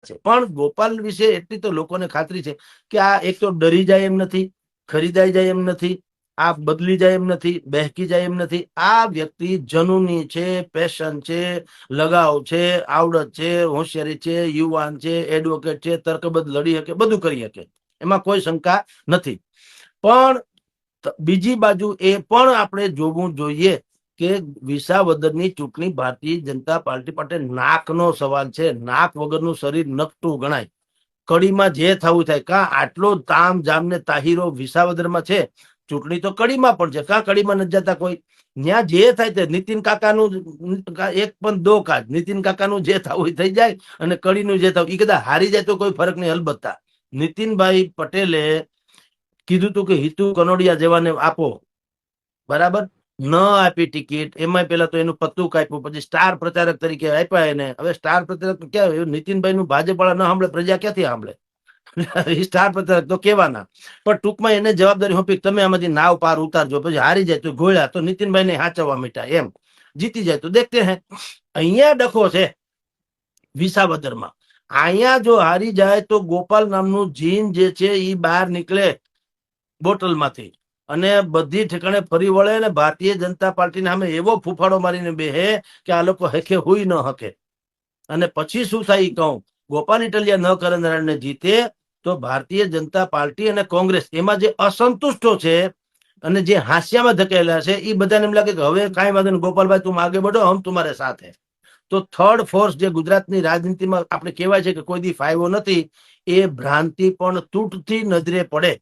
છે. પણ ગોપાલ વિશે એટલી તો લોકોને ખાતરી છે કે આ એક તો ડરી જાય એમ નથી, ખરીદાઈ જાય એમ નથી, આ બદલી જાય એમ નથી, બહેકી જાય એમ નથી. આ વ્યક્તિ જનૂની છે, પેશન છે, લગાવ છે, આવડત છે, હોશિયારી છે, યુવાન છે, એડવોકેટ છે, તર્કબદ્ધ લડી શકે, બધું કરી શકે, એમાં કોઈ શંકા નથી. પણ બીજી બાજુ એ પણ આપણે જોવું જોઈએ કે વિસાવદરની ચૂંટણી ભારતીય જનતા પાર્ટી માટે નાકનો સવાલ છે. નાક વગરનું શરીર નકટું ગણાય. કડીમાં જે થવું થાય, કા આટલો તામ જામ ને તાહીરો વિસાવદરમાં છે, ચૂંટણી તો કડીમાં પણ છે, કા કડીમાં નથી જતા કોઈ? ત્યાં જે થાય તે નીતિન કાકાનું એક પણ દો કાજ, નીતિન કાકાનું જે થવું એ થઈ જાય, અને કડીનું જે થવું એ કદાચ હારી જાય તો કોઈ ફરક નહીં. અલબત્તા નીતિનભાઈ પટેલે કીધું તું કે હિતુ કનોડિયા જેવાને આપો, બરાબર, ન આપી ટિકિટ. એમાં પેલા તો એનું પત્તું કાપ્યું, પછી સ્ટાર પ્રચારક તરીકે આપ્યા એને. હવે સ્ટાર પ્રચારક ક્યાં? નીતિનભાઈ નું ભાજપ વાળા ન સાંભળે, પ્રજા ક્યાંથી સાંભળે? સ્ટાર પ્રચારક તો કેવાના. પણ ટૂંકમાં એને જવાબદારી સોંપી, તમે આમાંથી નાવ પાર ઉતારજો. પછી હારી જાય તો ગોળ્યા તો નીતિનભાઈ ને હાચવવા મીઠા, એમ. જીતી જાય તો દેખતે હે. અહીંયા ડખો છે વિસાવદરમાં. અહીંયા જો હારી જાય તો ગોપાલ નામનું જીન જે છે એ બહાર નીકળે બોટલમાંથી, અને બધી ઠેકાણે ફરી વળે, ને ભારતીય જનતા પાર્ટીને સામે એવો ફૂફાડો મારીને બેહે કે આ લોકો હેખે હુઈ ન હકે. અને પછી શું થાય કહું, ગોપાલ ઇટલિયા ન કરનારાને જીતે તો ભારતીય જનતા પાર્ટી અને કોંગ્રેસ એમાં જે અસંતુષ્ટો છે અને જે હાસ્યામાં ધકેલા છે એ બધાને એમ લાગે કે હવે કાંઈ વાંધો નહીં, ગોપાલભાઈ તું આગે બઢો, હમ તુમારે સાથ હે. તો થર્ડ ફોર્સ જે ગુજરાતની રાજનીતિમાં આપણે કહેવાય છે કે કોઈ દી ફાયવો નથી, એ ભ્રાંતિ પણ તૂટથી નજરે પડે.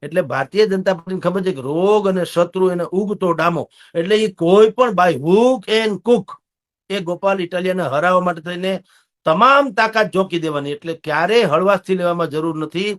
એટલે ભારતીય જનતા પાર્ટીને ખબર છે કે રોગ અને શત્રુ એને ઉગતો ડામો, એટલે એ કોઈ પણ બાય હુક એન્ડ કુક એ ગોપાલ ઇટાલિયાને હરાવવા માટે થઈને તમામ તાકાત જોકી દેવાની. એટલે ક્યારેય હળવાશથી લેવામાં જરૂર નથી.